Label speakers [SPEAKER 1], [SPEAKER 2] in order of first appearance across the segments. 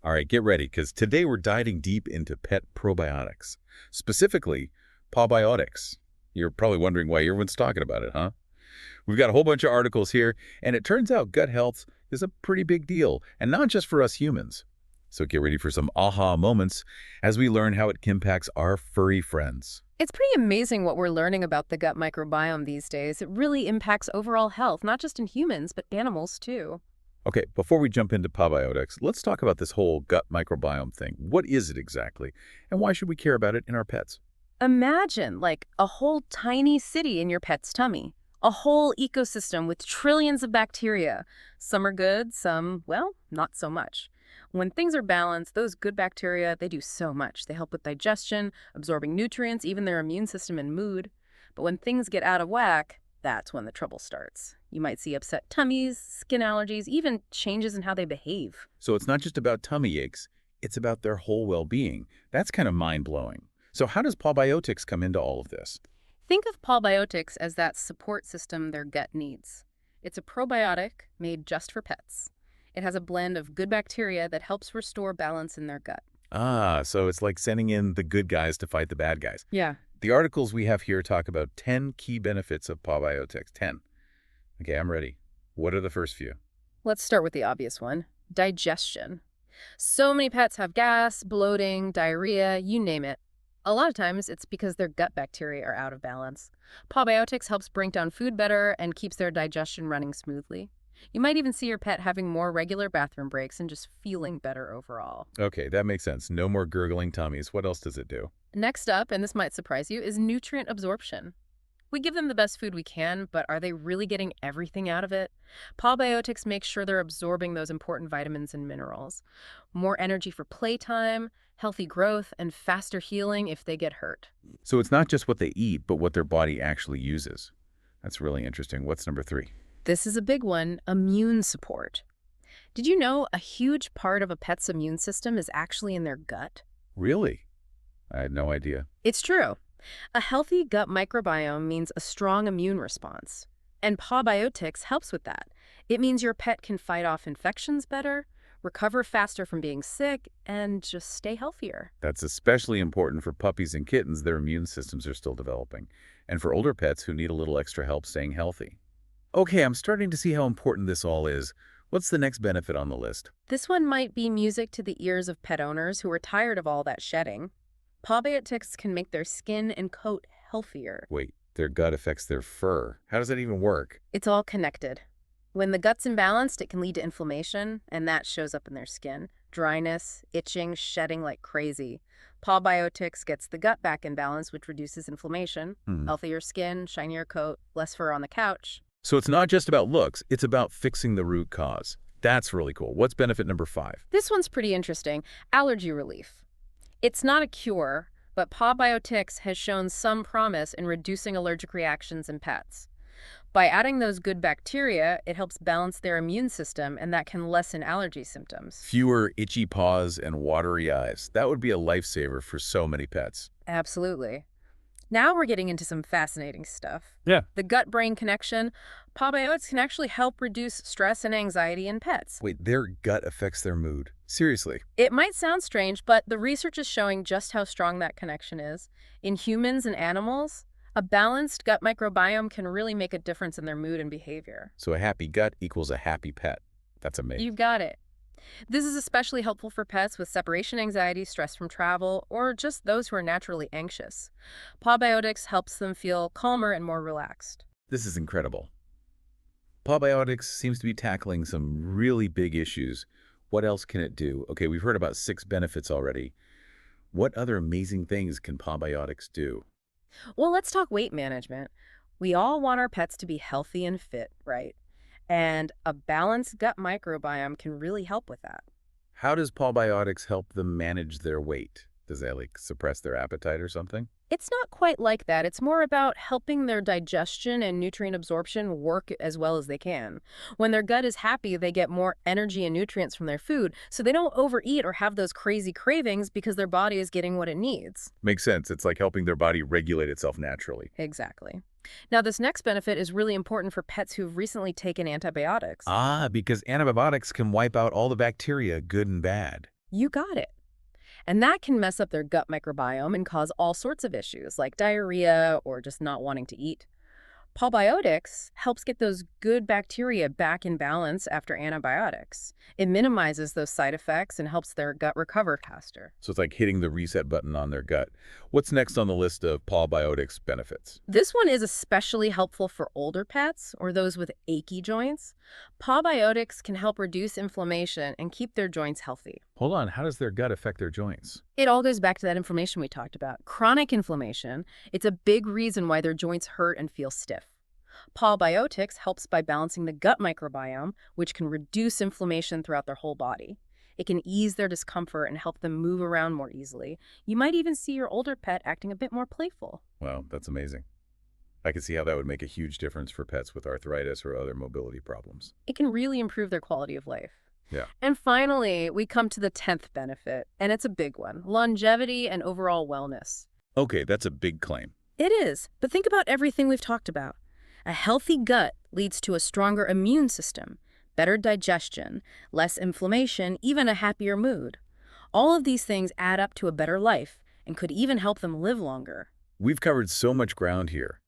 [SPEAKER 1] All right, get ready, because today we're diving deep into pet probiotics, specifically PawBiotix. You're probably wondering why everyone's talking about it, huh? We've got a whole bunch of articles here, and it turns out gut health is a pretty big deal, and not just for us humans. So get ready for some aha moments as we learn how it impacts our furry friends.
[SPEAKER 2] It's pretty amazing what we're learning about the gut microbiome these days. It really impacts overall health, not just in humans, but animals too.
[SPEAKER 1] Okay, before we jump into PawBiotix, let's talk about this whole gut microbiome thing. What is it exactly, and why should we care about it in our pets?
[SPEAKER 2] Imagine like a whole tiny city in your pet's tummy, a whole ecosystem with trillions of bacteria. Some are good, some, well, not so much. When things are balanced, those good bacteria, they do so much. They help with digestion, absorbing nutrients, even their immune system and mood. But when things get out of whack, that's when the trouble starts. You might see upset tummies, skin allergies, even changes in how they behave.
[SPEAKER 1] So it's not just about tummy aches, it's about their whole well-being. That's kind of mind-blowing. So how does PawBiotix come into all of this?
[SPEAKER 2] Think of PawBiotix as that support system their gut needs. It's a probiotic made just for pets. It has a blend of good bacteria that helps restore balance in their gut.
[SPEAKER 1] Ah, so it's like sending in the good guys to fight the bad guys.
[SPEAKER 2] Yeah.
[SPEAKER 1] The articles we have here talk about 10 key benefits of PawBiotix. 10. Okay, I'm ready. What are the first few?
[SPEAKER 2] Let's start with the obvious one, digestion. So many pets have gas, bloating, diarrhea, you name it. A lot of times it's because their gut bacteria are out of balance. PawBiotix helps break down food better and keeps their digestion running smoothly. You might even see your pet having more regular bathroom breaks and just feeling better overall.
[SPEAKER 1] Okay, that makes sense. No more gurgling tummies. What else does it do?
[SPEAKER 2] Next up, and this might surprise you, is nutrient absorption. We give them the best food we can, but are they really getting everything out of it? PawBiotix makes sure they're absorbing those important vitamins and minerals. More energy for playtime, healthy growth, and faster healing if they get hurt.
[SPEAKER 1] So it's not just what they eat, but what their body actually uses. That's really interesting. What's number 3?
[SPEAKER 2] This is a big one, immune support. Did you know a huge part of a pet's immune system is actually in their gut?
[SPEAKER 1] Really? I had no idea.
[SPEAKER 2] It's true. A healthy gut microbiome means a strong immune response. And PawBiotix helps with that. It means your pet can fight off infections better, recover faster from being sick, and just stay healthier.
[SPEAKER 1] That's especially important for puppies and kittens. Their immune systems are still developing, and for older pets who need a little extra help staying healthy. Okay, I'm starting to see how important this all is. What's the next benefit on the list?
[SPEAKER 2] This one might be music to the ears of pet owners who are tired of all that shedding. PawBiotix can make their skin and coat healthier.
[SPEAKER 1] Wait, their gut affects their fur. How does that even work?
[SPEAKER 2] It's all connected. When the gut's imbalanced, it can lead to inflammation, and that shows up in their skin. Dryness, itching, shedding like crazy. PawBiotix gets the gut back in balance, which reduces inflammation. Healthier skin, shinier coat, less fur on the couch.
[SPEAKER 1] So it's not just about looks, it's about fixing the root cause. That's really cool. What's benefit number 5?
[SPEAKER 2] This one's pretty interesting. Allergy relief. It's not a cure, but PawBiotix has shown some promise in reducing allergic reactions in pets. By adding those good bacteria, it helps balance their immune system, and that can lessen allergy symptoms.
[SPEAKER 1] Fewer itchy paws and watery eyes. That would be a lifesaver for so many pets.
[SPEAKER 2] Absolutely. Now we're getting into some fascinating stuff.
[SPEAKER 1] Yeah.
[SPEAKER 2] The gut-brain connection. PawBiotix can actually help reduce stress and anxiety in pets.
[SPEAKER 1] Wait, their gut affects their mood. Seriously.
[SPEAKER 2] It might sound strange, but the research is showing just how strong that connection is. In humans and animals, a balanced gut microbiome can really make a difference in their mood and behavior.
[SPEAKER 1] So a happy gut equals a happy pet. That's amazing.
[SPEAKER 2] You've got it. This is especially helpful for pets with separation anxiety, stress from travel, or just those who are naturally anxious. PawBiotix helps them feel calmer and more relaxed.
[SPEAKER 1] This is incredible. PawBiotix seems to be tackling some really big issues. What else can it do? Okay, we've heard about 6 benefits already. What other amazing things can PawBiotix do?
[SPEAKER 2] Well, let's talk weight management. We all want our pets to be healthy and fit, right? And a balanced gut microbiome can really help with that.
[SPEAKER 1] How does PawBiotix help them manage their weight? Does that like suppress their appetite or something?
[SPEAKER 2] It's not quite like that. It's more about helping their digestion and nutrient absorption work as well as they can. When their gut is happy, they get more energy and nutrients from their food, so they don't overeat or have those crazy cravings because their body is getting what it needs.
[SPEAKER 1] Makes sense. It's like helping their body regulate itself naturally.
[SPEAKER 2] Exactly. Now, this next benefit is really important for pets who've recently taken antibiotics.
[SPEAKER 1] Ah, because antibiotics can wipe out all the bacteria, good and bad.
[SPEAKER 2] You got it. And that can mess up their gut microbiome and cause all sorts of issues like diarrhea or just not wanting to eat. PawBiotix helps get those good bacteria back in balance after antibiotics. It minimizes those side effects and helps their gut recover faster.
[SPEAKER 1] So it's like hitting the reset button on their gut. What's next on the list of PawBiotix benefits?
[SPEAKER 2] This one is especially helpful for older pets or those with achy joints. PawBiotix can help reduce inflammation and keep their joints healthy.
[SPEAKER 1] Hold on, how does their gut affect their joints?
[SPEAKER 2] It all goes back to that inflammation we talked about. Chronic inflammation, it's a big reason why their joints hurt and feel stiff. PawBiotix helps by balancing the gut microbiome, which can reduce inflammation throughout their whole body. It can ease their discomfort and help them move around more easily. You might even see your older pet acting a bit more playful.
[SPEAKER 1] Wow, that's amazing. I can see how that would make a huge difference for pets with arthritis or other mobility problems.
[SPEAKER 2] It can really improve their quality of life.
[SPEAKER 1] Yeah.
[SPEAKER 2] And finally, we come to the 10th benefit, and it's a big one: longevity and overall wellness.
[SPEAKER 1] Okay, that's a big claim.
[SPEAKER 2] It is, but think about everything we've talked about. A healthy gut leads to a stronger immune system, better digestion, less inflammation, even a happier mood. All of these things add up to a better life and could even help them live longer.
[SPEAKER 1] We've covered so much ground here.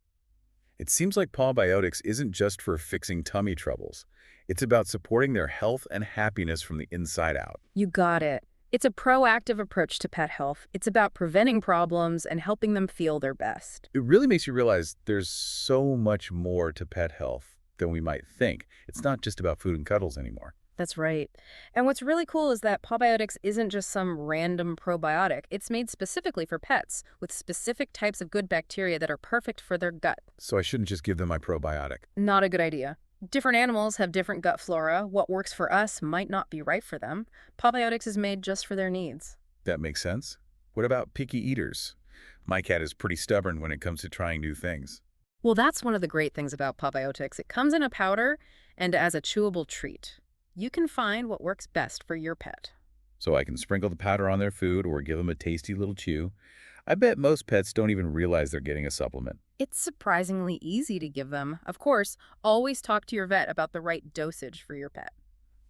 [SPEAKER 1] It seems like PawBiotix isn't just for fixing tummy troubles. It's about supporting their health and happiness from the inside out.
[SPEAKER 2] You got it. It's a proactive approach to pet health. It's about preventing problems and helping them feel their best.
[SPEAKER 1] It really makes you realize there's so much more to pet health than we might think. It's not just about food and cuddles anymore.
[SPEAKER 2] That's right. And what's really cool is that PawBiotix isn't just some random probiotic. It's made specifically for pets with specific types of good bacteria that are perfect for their gut.
[SPEAKER 1] So I shouldn't just give them my probiotic.
[SPEAKER 2] Not a good idea. Different animals have different gut flora. What works for us might not be right for them. PawBiotix is made just for their needs.
[SPEAKER 1] That makes sense. What about picky eaters? My cat is pretty stubborn when it comes to trying new things.
[SPEAKER 2] Well, that's one of the great things about PawBiotix. It comes in a powder and as a chewable treat. You can find what works best for your pet.
[SPEAKER 1] So I can sprinkle the powder on their food or give them a tasty little chew. I bet most pets don't even realize they're getting a supplement.
[SPEAKER 2] It's surprisingly easy to give them. Of course, always talk to your vet about the right dosage for your pet.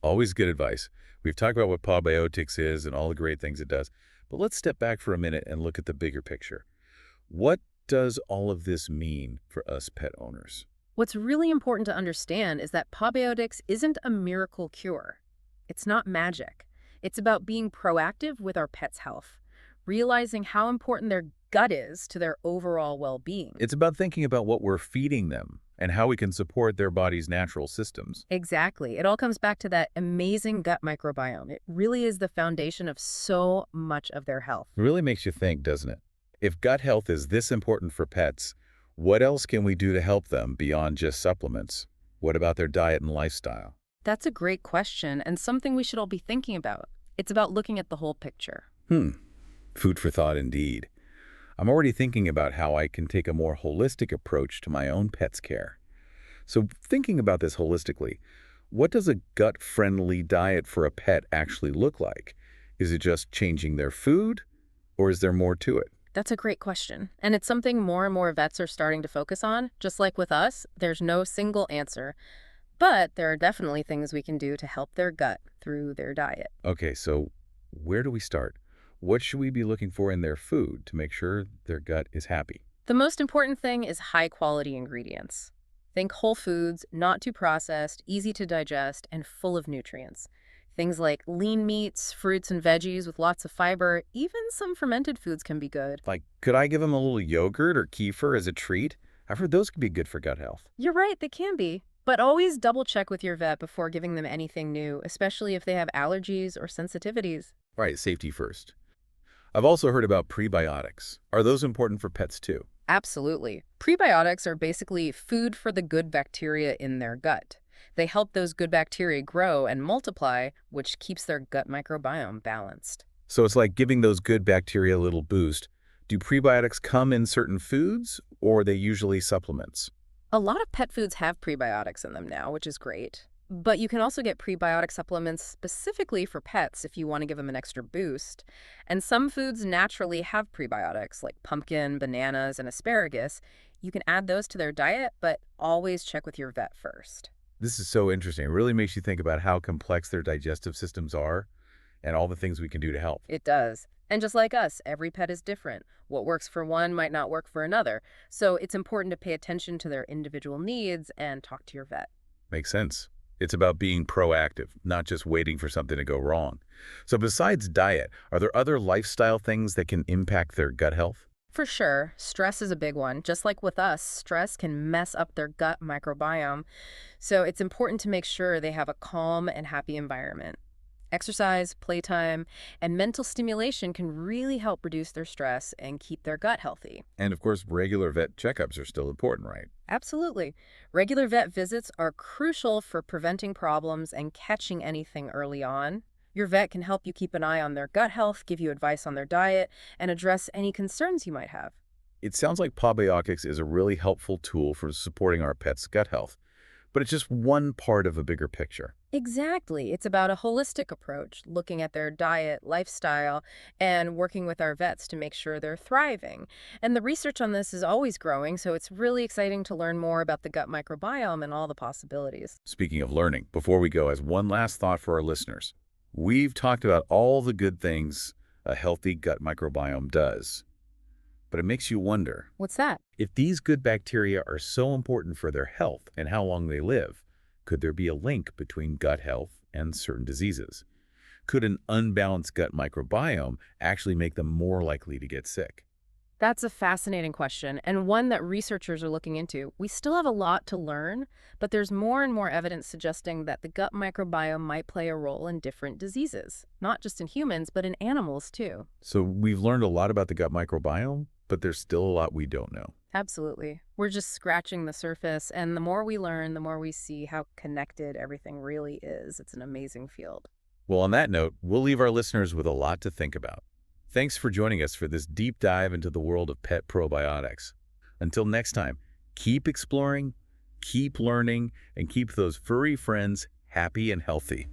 [SPEAKER 1] Always good advice. We've talked about what PawBiotix is and all the great things it does, but let's step back for a minute and look at the bigger picture. What does all of this mean for us pet owners?
[SPEAKER 2] What's really important to understand is that PawBiotix isn't a miracle cure. It's not magic. It's about being proactive with our pet's health, realizing how important their gut is to their overall well-being.
[SPEAKER 1] It's about thinking about what we're feeding them and how we can support their body's natural systems.
[SPEAKER 2] Exactly. It all comes back to that amazing gut microbiome. It really is the foundation of so much of their health.
[SPEAKER 1] It really makes you think, doesn't it? If gut health is this important for pets, what else can we do to help them beyond just supplements? What about their diet and lifestyle?
[SPEAKER 2] That's a great question and something we should all be thinking about. It's about looking at the whole picture.
[SPEAKER 1] Food for thought indeed. I'm already thinking about how I can take a more holistic approach to my own pet's care. So thinking about this holistically, what does a gut-friendly diet for a pet actually look like? Is it just changing their food, or is there more to it?
[SPEAKER 2] That's a great question. And it's something more and more vets are starting to focus on. Just like with us, there's no single answer. But there are definitely things we can do to help their gut through their diet.
[SPEAKER 1] Okay, so where do we start? What should we be looking for in their food to make sure their gut is happy?
[SPEAKER 2] The most important thing is high-quality ingredients. Think whole foods, not too processed, easy to digest, and full of nutrients. Things like lean meats, fruits and veggies with lots of fiber, even some fermented foods can be good.
[SPEAKER 1] Like, could I give them a little yogurt or kefir as a treat? I've heard those could be good for gut health.
[SPEAKER 2] You're right, they can be. But always double check with your vet before giving them anything new, especially if they have allergies or sensitivities.
[SPEAKER 1] All right, safety first. I've also heard about prebiotics. Are those important for pets too?
[SPEAKER 2] Absolutely. Prebiotics are basically food for the good bacteria in their gut. They help those good bacteria grow and multiply, which keeps their gut microbiome balanced.
[SPEAKER 1] So it's like giving those good bacteria a little boost. Do prebiotics come in certain foods, or are they usually supplements?
[SPEAKER 2] A lot of pet foods have prebiotics in them now, which is great. But you can also get prebiotic supplements specifically for pets if you want to give them an extra boost. And some foods naturally have prebiotics, like pumpkin, bananas, and asparagus. You can add those to their diet, but always check with your vet first.
[SPEAKER 1] This is so interesting. It really makes you think about how complex their digestive systems are. and all the things we can do to help.
[SPEAKER 2] It does. And just like us, every pet is different. What works for one might not work for another. So it's important to pay attention to their individual needs and talk to your vet.
[SPEAKER 1] Makes sense. It's about being proactive, not just waiting for something to go wrong. So besides diet, are there other lifestyle things that can impact their gut health?
[SPEAKER 2] For sure, stress is a big one. Just like with us, stress can mess up their gut microbiome. So it's important to make sure they have a calm and happy environment. Exercise, playtime, and mental stimulation can really help reduce their stress and keep their gut healthy.
[SPEAKER 1] And of course, regular vet checkups are still important, right?
[SPEAKER 2] Absolutely. Regular vet visits are crucial for preventing problems and catching anything early on. Your vet can help you keep an eye on their gut health, give you advice on their diet, and address any concerns you might have.
[SPEAKER 1] It sounds like PawBiotix is a really helpful tool for supporting our pet's gut health, but it's just one part of a bigger picture.
[SPEAKER 2] Exactly. It's about a holistic approach, looking at their diet, lifestyle, and working with our vets to make sure they're thriving. And the research on this is always growing, so it's really exciting to learn more about the gut microbiome and all the possibilities.
[SPEAKER 1] Speaking of learning, before we go, as one last thought for our listeners, we've talked about all the good things a healthy gut microbiome does, but it makes you wonder,
[SPEAKER 2] What's that?
[SPEAKER 1] if these good bacteria are so important for their health and how long they live, could there be a link between gut health and certain diseases? Could an unbalanced gut microbiome actually make them more likely to get sick?
[SPEAKER 2] That's a fascinating question, and one that researchers are looking into. We still have a lot to learn, but there's more and more evidence suggesting that the gut microbiome might play a role in different diseases, not just in humans, but in animals too.
[SPEAKER 1] So we've learned a lot about the gut microbiome, but there's still a lot we don't know.
[SPEAKER 2] Absolutely. We're just scratching the surface, and the more we learn, the more we see how connected everything really is. It's an amazing field.
[SPEAKER 1] Well, on that note, we'll leave our listeners with a lot to think about. Thanks for joining us for this deep dive into the world of pet probiotics. Until next time, keep exploring, keep learning, and keep those furry friends happy and healthy.